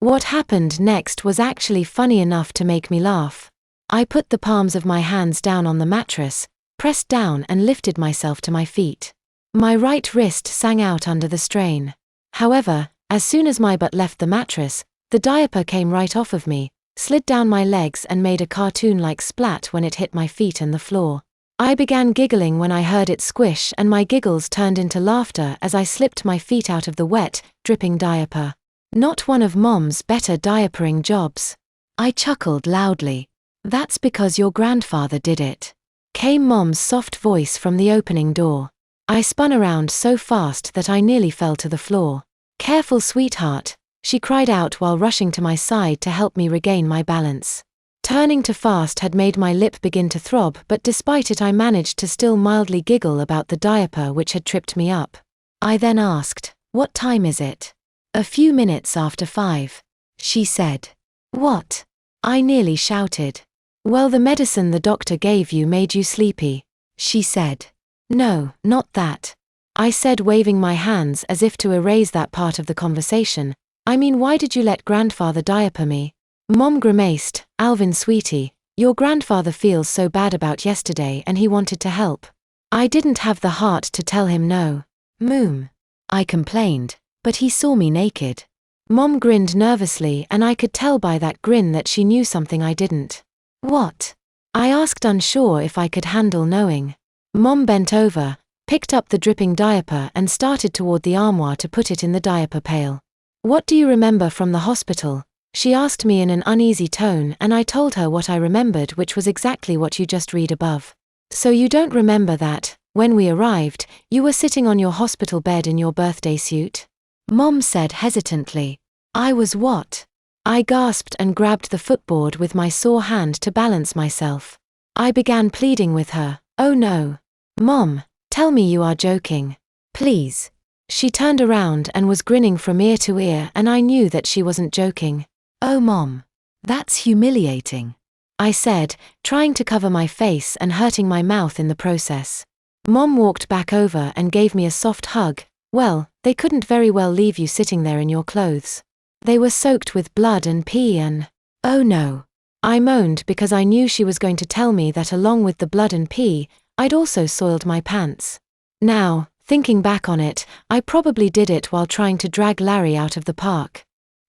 What happened next was actually funny enough to make me laugh. I put the palms of my hands down on the mattress, pressed down and lifted myself to my feet. My right wrist sang out under the strain. However, as soon as my butt left the mattress, the diaper came right off of me, slid down my legs and made a cartoon-like splat when it hit my feet and the floor. I began giggling when I heard it squish, and my giggles turned into laughter as I slipped my feet out of the wet, dripping diaper. Not one of Mom's better diapering jobs. I chuckled loudly. That's because your grandfather did it, came Mom's soft voice from the opening door. I spun around so fast that I nearly fell to the floor. Careful, sweetheart, she cried out while rushing to my side to help me regain my balance. Turning too fast had made my lip begin to throb, but despite it I managed to still mildly giggle about the diaper which had tripped me up. I then asked, "What time is it?" "A few minutes after 5. She said. "What?" I nearly shouted. "Well, the medicine the doctor gave you made you sleepy," she said. "No, not that," I said, waving my hands as if to erase that part of the conversation. "I mean, why did you let grandfather diaper me?" Mom grimaced. "Alvin, sweetie, your grandfather feels so bad about yesterday and he wanted to help. I didn't have the heart to tell him no." "Moom," I complained, "but he saw me naked." Mom grinned nervously, and I could tell by that grin that she knew something I didn't. "What?" I asked, unsure if I could handle knowing. Mom bent over, picked up the dripping diaper and started toward the armoire to put it in the diaper pail. "What do you remember from the hospital?" she asked me in an uneasy tone, and I told her what I remembered, which was exactly what you just read above. "So you don't remember that, when we arrived, you were sitting on your hospital bed in your birthday suit?" Mom said hesitantly. "I was what?" I gasped and grabbed the footboard with my sore hand to balance myself. I began pleading with her. "Oh no. Mom, tell me you are joking. Please." She turned around and was grinning from ear to ear, and I knew that she wasn't joking. "Oh Mom, that's humiliating," I said, trying to cover my face and hurting my mouth in the process. Mom walked back over and gave me a soft hug. "Well, they couldn't very well leave you sitting there in your clothes. They were soaked with blood and pee and—" "Oh no," I moaned, because I knew she was going to tell me that along with the blood and pee, I'd also soiled my pants. Now, thinking back on it, I probably did it while trying to drag Larry out of the park.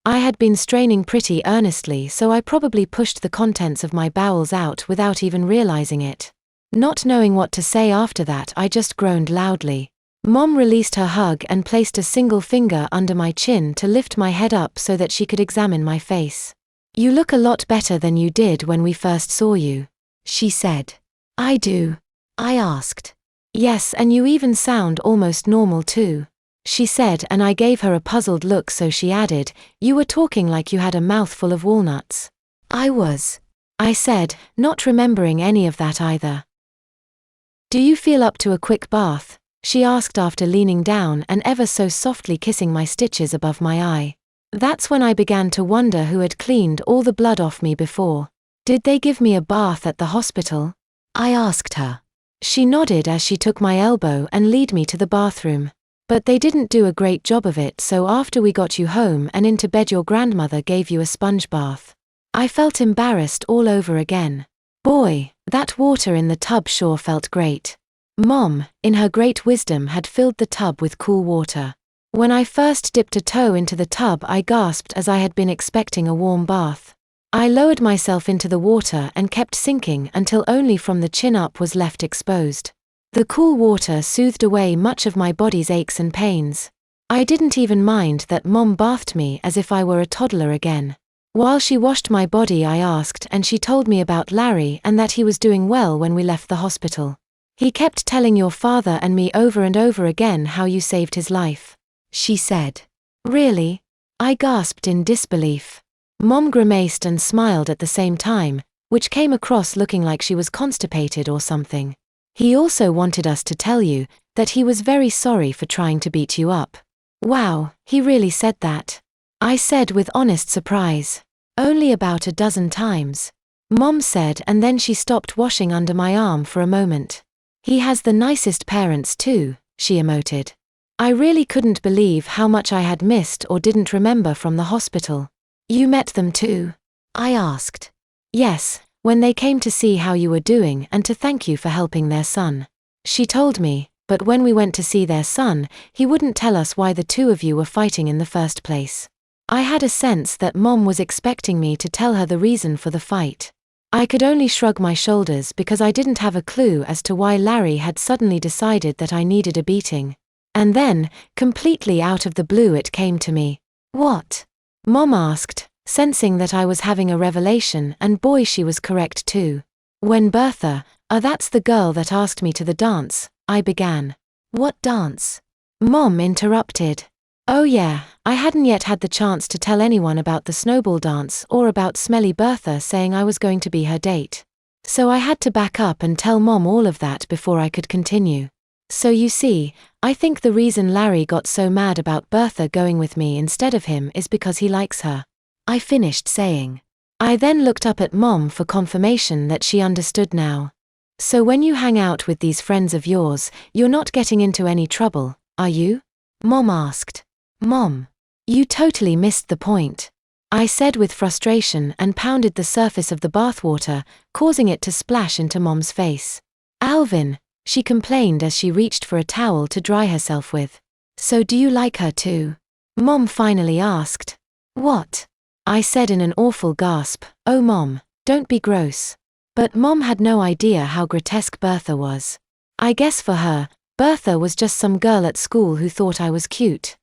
I had been straining pretty earnestly, so I probably pushed the contents of my bowels out without even realizing it. Not knowing what to say after that, I just groaned loudly. Mom released her hug and placed a single finger under my chin to lift my head up so that she could examine my face. "You look a lot better than you did when we first saw you," she said. "I do?" I asked. "Yes, and you even sound almost normal too," she said, and I gave her a puzzled look, so she added, "You were talking like you had a mouthful of walnuts." "I was," I said, not remembering any of that either. "Do you feel up to a quick bath?" she asked after leaning down and ever so softly kissing my stitches above my eye. That's when I began to wonder who had cleaned all the blood off me before. "Did they give me a bath at the hospital?" I asked her. She nodded as she took my elbow and led me to the bathroom. "But they didn't do a great job of it, so after we got you home and into bed your grandmother gave you a sponge bath." I felt embarrassed all over again. Boy, that water in the tub sure felt great. Mom, in her great wisdom, had filled the tub with cool water. When I first dipped a toe into the tub, I gasped as I had been expecting a warm bath. I lowered myself into the water and kept sinking until only from the chin up was left exposed. The cool water soothed away much of my body's aches and pains. I didn't even mind that Mom bathed me as if I were a toddler again. While she washed my body, I asked, and she told me about Larry and that he was doing well when we left the hospital. "He kept telling your father and me over and over again how you saved his life," she said. "Really?" I gasped in disbelief. Mom grimaced and smiled at the same time, which came across looking like she was constipated or something. "He also wanted us to tell you that he was very sorry for trying to beat you up." "Wow, he really said that?" I said with honest surprise. "Only about a dozen times," Mom said, and then she stopped washing under my arm for a moment. "He has the nicest parents too," she emoted. I really couldn't believe how much I had missed or didn't remember from the hospital. You met them too? I asked. Yes, when they came to see how you were doing and to thank you for helping their son. She told me, but when we went to see their son, he wouldn't tell us why the two of you were fighting in the first place. I had a sense that Mom was expecting me to tell her the reason for the fight. I could only shrug my shoulders because I didn't have a clue as to why Larry had suddenly decided that I needed a beating. And then, completely out of the blue, it came to me. What? Mom asked, sensing that I was having a revelation, and boy, she was correct too. When Bertha, that's the girl that asked me to the dance, I began. What dance? Mom interrupted. Oh yeah, I hadn't yet had the chance to tell anyone about the snowball dance or about smelly Bertha saying I was going to be her date. So I had to back up and tell Mom all of that before I could continue. So you see, I think the reason Larry got so mad about Bertha going with me instead of him is because he likes her. I finished saying. I then looked up at Mom for confirmation that she understood now. So when you hang out with these friends of yours, you're not getting into any trouble, are you? Mom asked. Mom, you totally missed the point, I said with frustration and pounded the surface of the bathwater, causing it to splash into Mom's face. Alvin, she complained as she reached for a towel to dry herself with. So do you like her too? Mom finally asked. What? I said in an awful gasp, oh Mom, don't be gross. But Mom had no idea how grotesque Bertha was. I guess for her, Bertha was just some girl at school who thought I was cute.